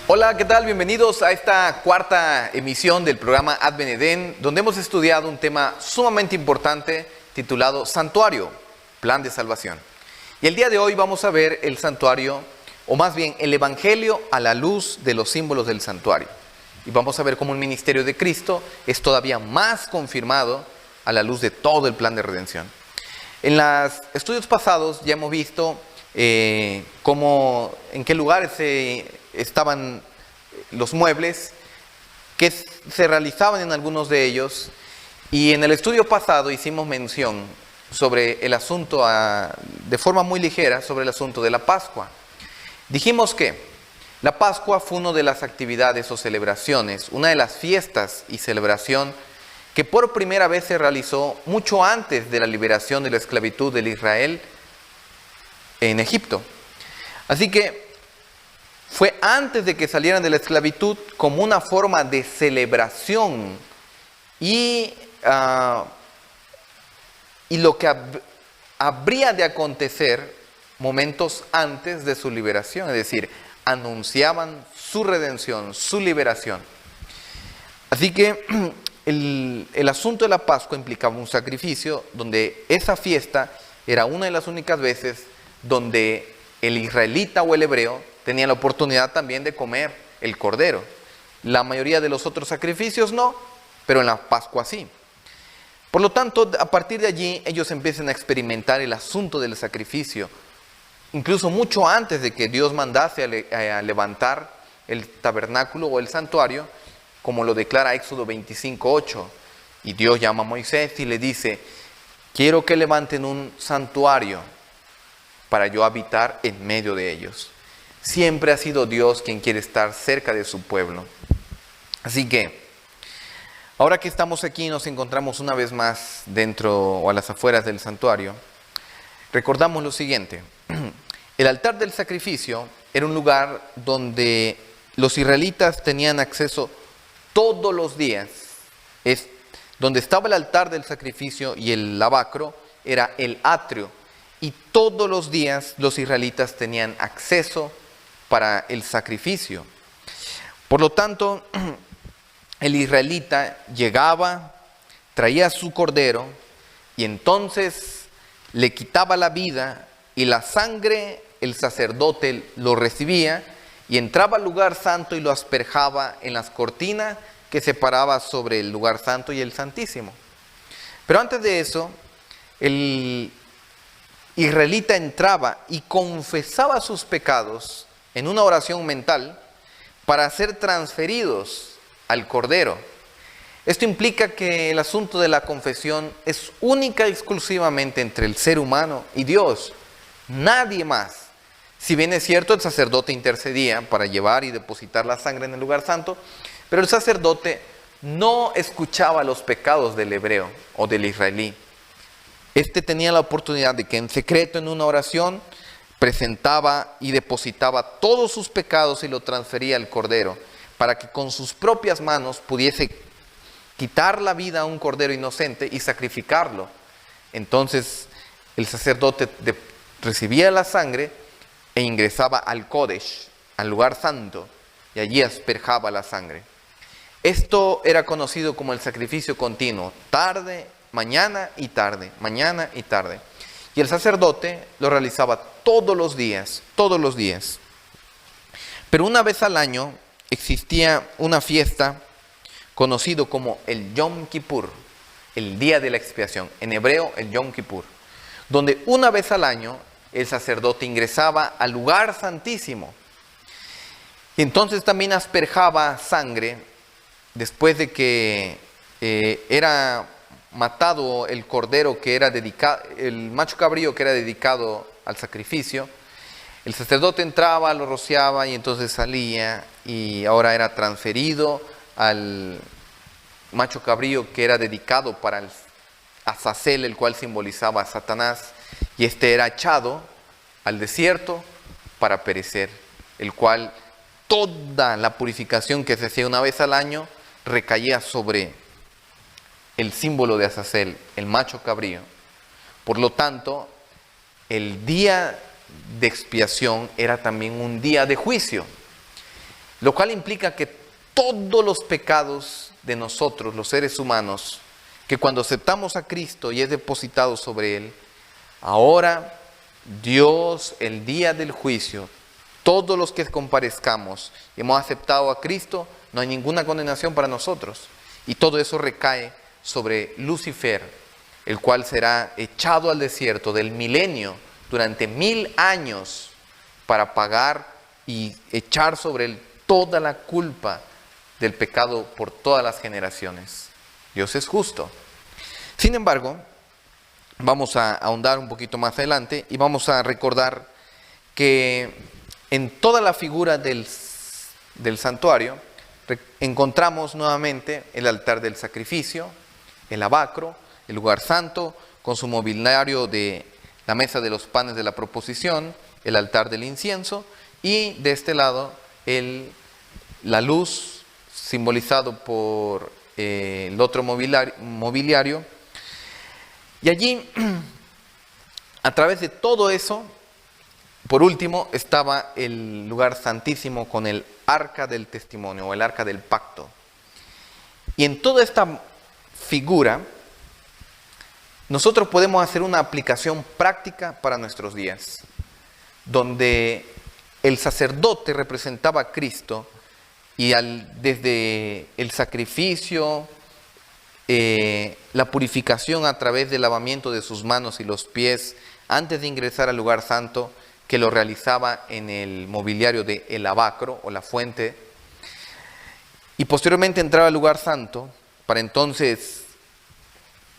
Hola, ¿qué tal? Bienvenidos a esta cuarta emisión del programa Advent Edén, donde hemos estudiado un tema sumamente importante titulado Santuario, Plan de Salvación. Y el día de hoy vamos a ver el santuario, o más bien el Evangelio a la luz de los símbolos del santuario. Y vamos a ver cómo el ministerio de Cristo es todavía más confirmado a la luz de todo el plan de redención. En los estudios pasados ya hemos visto en qué lugares estaban los muebles, que se realizaban en algunos de ellos, y en el estudio pasado hicimos mención sobre el asunto, de forma muy ligera, sobre el asunto de la Pascua. Dijimos que la Pascua fue una de las actividades o celebraciones, una de las fiestas y celebración que por primera vez se realizó mucho antes de la liberación de la esclavitud de Israel en Egipto. Así que fue antes de que salieran de la esclavitud como una forma de celebración y lo que habría de acontecer momentos antes de su liberación, es decir, anunciaban su redención, su liberación. Así que el asunto de la Pascua implicaba un sacrificio donde esa fiesta era una de las únicas veces donde el israelita o el hebreo tenía la oportunidad también de comer el cordero. La mayoría de los otros sacrificios no, pero en la Pascua sí. Por lo tanto, a partir de allí ellos empiezan a experimentar el asunto del sacrificio, incluso mucho antes de que Dios mandase a levantar el tabernáculo o el santuario, como lo declara Éxodo 25:8. Y Dios llama a Moisés y le dice: quiero que levanten un santuario para yo habitar en medio de ellos. Siempre ha sido Dios quien quiere estar cerca de su pueblo. Así que, ahora que estamos aquí, nos encontramos una vez más dentro o a las afueras del santuario, recordamos lo siguiente. El altar del sacrificio era un lugar donde los israelitas tenían acceso todos los días. Donde estaba el altar del sacrificio y el lavacro era el atrio. Y todos los días los israelitas tenían acceso para el sacrificio. Por lo tanto, el israelita llegaba, traía su cordero y entonces le quitaba la vida y la sangre el sacerdote lo recibía y entraba al lugar santo y lo asperjaba en las cortinas que separaba sobre el lugar santo y el santísimo. Pero antes de eso, el israelita entraba y confesaba sus pecados en una oración mental para ser transferidos al Cordero. Esto implica que el asunto de la confesión es única y exclusivamente entre el ser humano y Dios, nadie más. Si bien es cierto, el sacerdote intercedía para llevar y depositar la sangre en el lugar santo, pero el sacerdote no escuchaba los pecados del hebreo o del israelí. Este tenía la oportunidad de que en secreto, en una oración, presentaba y depositaba todos sus pecados y lo transfería al Cordero, para que con sus propias manos pudiese quitar la vida a un cordero inocente y sacrificarlo. Entonces el sacerdote recibía la sangre e ingresaba al Kodesh, al lugar santo, y allí asperjaba la sangre. Esto era conocido como el sacrificio continuo, tarde, mañana y tarde, mañana y tarde. Y el sacerdote lo realizaba todos los días, todos los días. Pero una vez al año existía una fiesta conocido como el Yom Kippur, el día de la expiación, en hebreo el Yom Kippur, donde una vez al año el sacerdote ingresaba al lugar santísimo y entonces también asperjaba sangre después de que era matado el cordero que era dedicado, el macho cabrío que era dedicado al sacrificio. El sacerdote entraba, lo rociaba y entonces salía y ahora era transferido al macho cabrío que era dedicado para el Azazel, el cual simbolizaba a Satanás, y este era echado al desierto para perecer, el cual toda la purificación que se hacía una vez al año recaía sobre el símbolo de Azazel, el macho cabrío. Por lo tanto, el día de expiación era también un día de juicio. Lo cual implica que todos los pecados de nosotros, los seres humanos, que cuando aceptamos a Cristo y es depositado sobre Él, ahora Dios, el día del juicio, todos los que comparezcamos y hemos aceptado a Cristo, no hay ninguna condenación para nosotros. Y todo eso recae sobre Lucifer, el cual será echado al desierto del milenio durante 1000 años para pagar y echar sobre él toda la culpa del pecado por todas las generaciones. Dios es justo. Sin embargo, vamos a ahondar un poquito más adelante y vamos a recordar que en toda la figura del santuario encontramos nuevamente el altar del sacrificio, el lavacro, el lugar santo con su mobiliario de la mesa de los panes de la proposición, el altar del incienso y de este lado la luz simbolizado por el otro mobiliario. Y allí, a través de todo eso, por último, estaba el lugar santísimo con el arca del testimonio o el arca del pacto. Y en toda esta figura, nosotros podemos hacer una aplicación práctica para nuestros días, donde el sacerdote representaba a Cristo y desde el sacrificio, la purificación a través del lavamiento de sus manos y los pies antes de ingresar al lugar santo, que lo realizaba en el mobiliario del lavacro o la fuente, y posteriormente entraba al lugar santo para entonces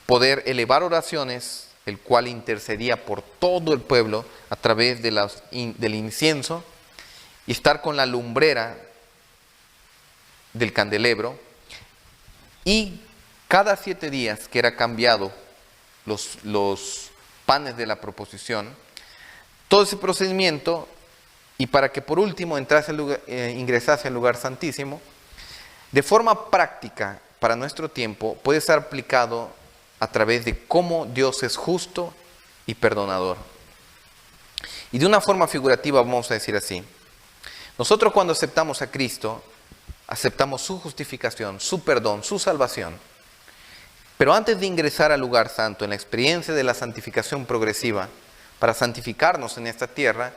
poder elevar oraciones, el cual intercedía por todo el pueblo a través del incienso, y estar con la lumbrera del candelebro, y cada 7 días que era cambiado los panes de la proposición, todo ese procedimiento, y para que por último ingresase al lugar santísimo, de forma práctica para nuestro tiempo puede ser aplicado a través de cómo Dios es justo y perdonador. Y de una forma figurativa vamos a decir así: nosotros cuando aceptamos a Cristo, aceptamos su justificación, su perdón, su salvación. Pero antes de ingresar al lugar santo, en la experiencia de la santificación progresiva, para santificarnos en esta tierra,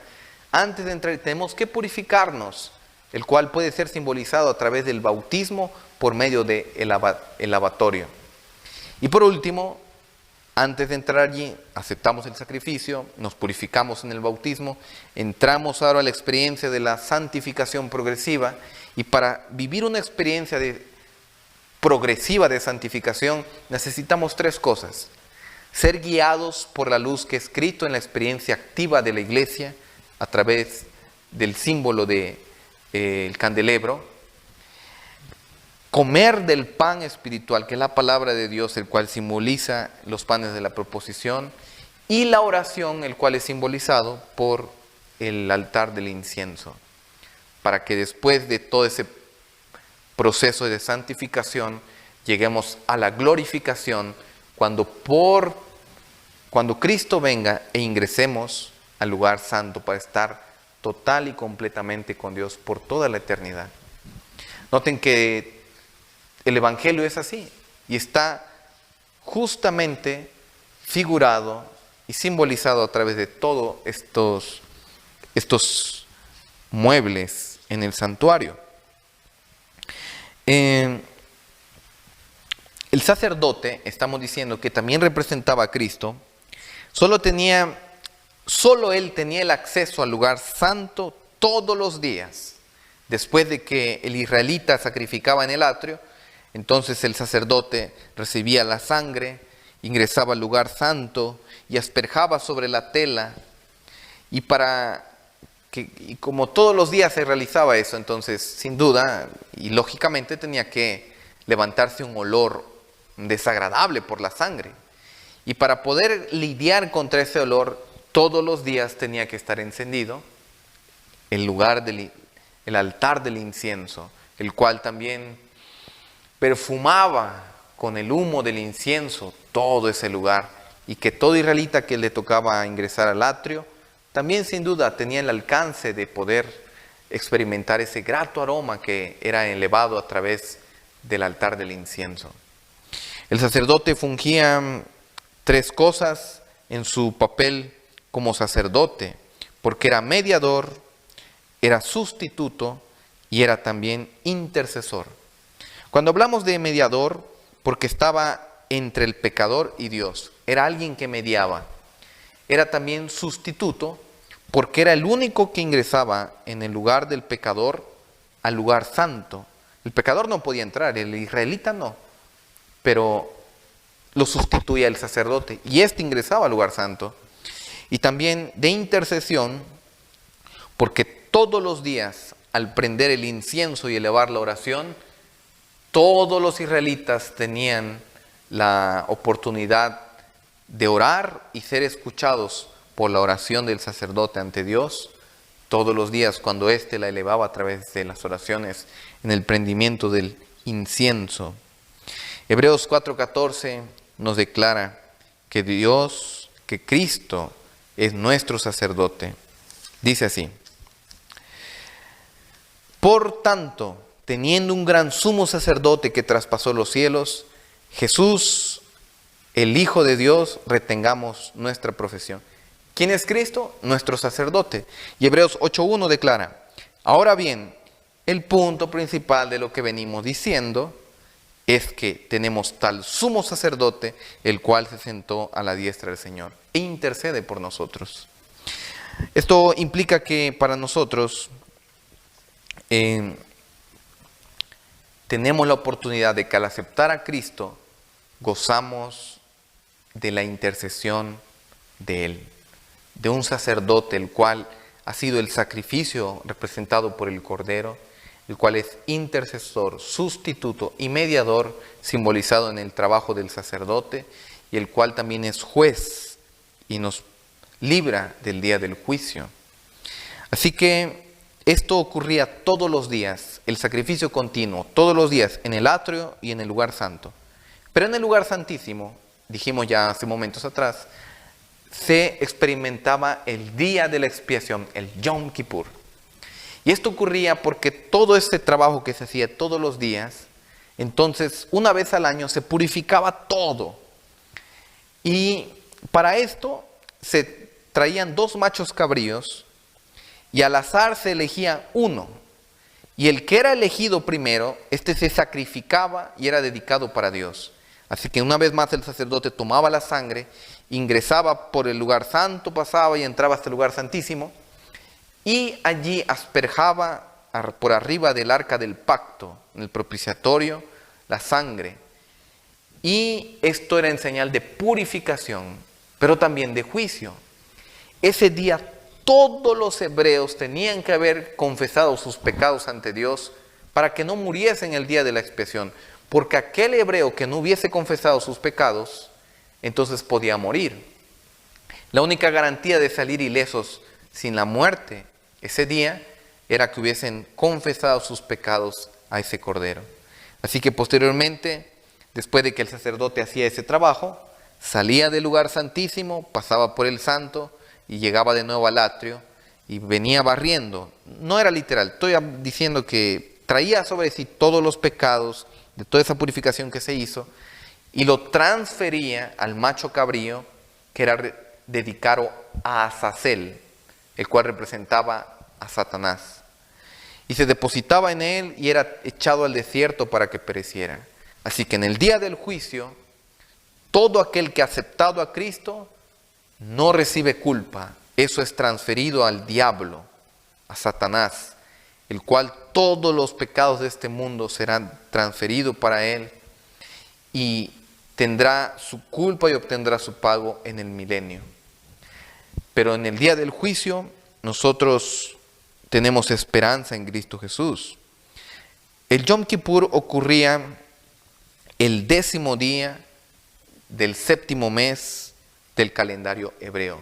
antes de entrar tenemos que purificarnos, el cual puede ser simbolizado a través del bautismo por medio del lavatorio. Y por último, antes de entrar allí, aceptamos el sacrificio, nos purificamos en el bautismo, entramos ahora a la experiencia de la santificación progresiva, y para vivir una experiencia progresiva de santificación necesitamos 3 cosas: ser guiados por la luz que es Cristo en la experiencia activa de la iglesia a través del símbolo del candelebro, comer del pan espiritual que es la palabra de Dios, el cual simboliza los panes de la proposición, y la oración, el cual es simbolizado por el altar del incienso, para que después de todo ese proceso de santificación lleguemos a la glorificación cuando Cristo venga e ingresemos al lugar santo para estar total y completamente con Dios por toda la eternidad. Noten que el Evangelio es así y está justamente figurado y simbolizado a través de todos estos muebles en el santuario. El sacerdote, estamos diciendo que también representaba a Cristo, solo él tenía el acceso al lugar santo todos los días. Después de que el israelita sacrificaba en el atrio, entonces el sacerdote recibía la sangre, ingresaba al lugar santo y asperjaba sobre la tela. Y como todos los días se realizaba eso, entonces sin duda y lógicamente tenía que levantarse un olor desagradable por la sangre. Y para poder lidiar contra ese olor, todos los días tenía que estar encendido el altar del incienso, el cual también perfumaba con el humo del incienso todo ese lugar, y que todo israelita que le tocaba ingresar al atrio, también sin duda tenía el alcance de poder experimentar ese grato aroma que era elevado a través del altar del incienso. El sacerdote fungía tres cosas en su papel como sacerdote, porque era mediador, era sustituto y era también intercesor. Cuando hablamos de mediador, porque estaba entre el pecador y Dios, era alguien que mediaba. Era también sustituto, porque era el único que ingresaba en el lugar del pecador al lugar santo. El pecador no podía entrar, el israelita no, pero lo sustituía el sacerdote y éste ingresaba al lugar santo. Y también de intercesión, porque todos los días al prender el incienso y elevar la oración, todos los israelitas tenían la oportunidad de orar y ser escuchados por la oración del sacerdote ante Dios todos los días cuando éste la elevaba a través de las oraciones en el prendimiento del incienso. Hebreos 4:14 nos declara que Dios, que Cristo es nuestro sacerdote. Dice así: por tanto, teniendo un gran sumo sacerdote que traspasó los cielos, Jesús, el Hijo de Dios, retengamos nuestra profesión. ¿Quién es Cristo? Nuestro sacerdote. Y Hebreos 8:1 declara: ahora bien, el punto principal de lo que venimos diciendo es que tenemos tal sumo sacerdote, el cual se sentó a la diestra del Señor e intercede por nosotros. Esto implica que para nosotros tenemos la oportunidad de que al aceptar a Cristo, gozamos de la intercesión de Él, de un sacerdote, el cual ha sido el sacrificio representado por el Cordero, el cual es intercesor, sustituto y mediador, simbolizado en el trabajo del sacerdote, y el cual también es juez y nos libra del día del juicio. Así que esto ocurría todos los días, el sacrificio continuo, todos los días, en el atrio y en el lugar santo. Pero en el lugar santísimo, dijimos ya hace momentos atrás, se experimentaba el día de la expiación, el Yom Kippur. Y esto ocurría porque todo este trabajo que se hacía todos los días, entonces una vez al año se purificaba todo. Y para esto se traían 2 machos cabríos y al azar se elegía uno. Y el que era elegido primero, este se sacrificaba y era dedicado para Dios. Así que una vez más el sacerdote tomaba la sangre, ingresaba por el lugar santo, pasaba y entraba hasta el lugar santísimo, y allí asperjaba por arriba del arca del pacto, en el propiciatorio, la sangre. Y esto era en señal de purificación, pero también de juicio. Ese día todos los hebreos tenían que haber confesado sus pecados ante Dios para que no muriesen el día de la expiación. Porque aquel hebreo que no hubiese confesado sus pecados, entonces podía morir. La única garantía de salir ilesos sin la muerte ese día era que hubiesen confesado sus pecados a ese cordero. Así que posteriormente, después de que el sacerdote hacía ese trabajo, salía del lugar santísimo, pasaba por el santo y llegaba de nuevo al atrio y venía barriendo. No era literal, estoy diciendo que traía sobre sí todos los pecados de toda esa purificación que se hizo y lo transfería al macho cabrío que era dedicado a Azazel, el cual representaba a Satanás. Y se depositaba en él y era echado al desierto para que pereciera. Así que en el día del juicio, todo aquel que ha aceptado a Cristo no recibe culpa. Eso es transferido al diablo, a Satanás, el cual todos los pecados de este mundo serán transferidos para él y tendrá su culpa y obtendrá su pago en el milenio. Pero en el día del juicio nosotros tenemos esperanza en Cristo Jesús. El Yom Kippur ocurría el 10º día del 7º mes del calendario hebreo,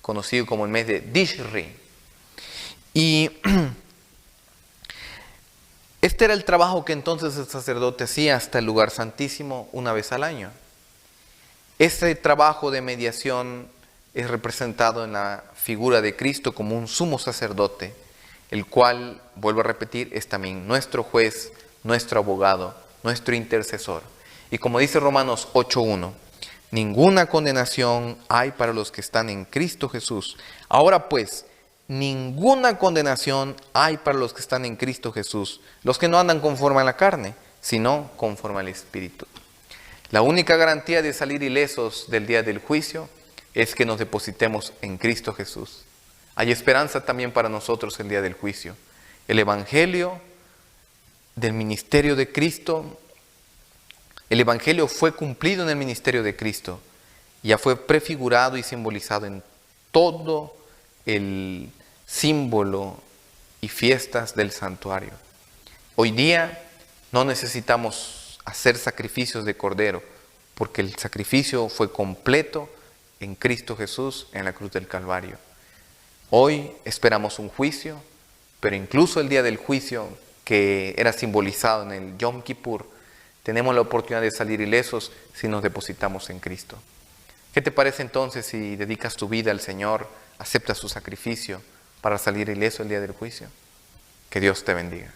conocido como el mes de Tishri. Y este era el trabajo que entonces el sacerdote hacía hasta el lugar santísimo una vez al año. Este trabajo de mediación es representado en la figura de Cristo como un sumo sacerdote, el cual, vuelvo a repetir, es también nuestro juez, nuestro abogado, nuestro intercesor. Y como dice Romanos 8:1, ninguna condenación hay para los que están en Cristo Jesús. Ahora pues, ninguna condenación hay para los que están en Cristo Jesús, los que no andan conforme a la carne, sino conforme al Espíritu. La única garantía de salir ilesos del día del juicio es que nos depositemos en Cristo Jesús. Hay esperanza también para nosotros el día del juicio. El Evangelio del ministerio de Cristo, el Evangelio fue cumplido en el ministerio de Cristo. Ya fue prefigurado y simbolizado en todo el símbolo y fiestas del santuario. Hoy día no necesitamos hacer sacrificios de cordero, porque el sacrificio fue completo en Cristo Jesús en la cruz del Calvario. Hoy esperamos un juicio, pero incluso el día del juicio, que era simbolizado en el Yom Kippur, tenemos la oportunidad de salir ilesos si nos depositamos en Cristo. ¿Qué te parece entonces si dedicas tu vida al Señor, aceptas su sacrificio para salir ileso el día del juicio? Que Dios te bendiga.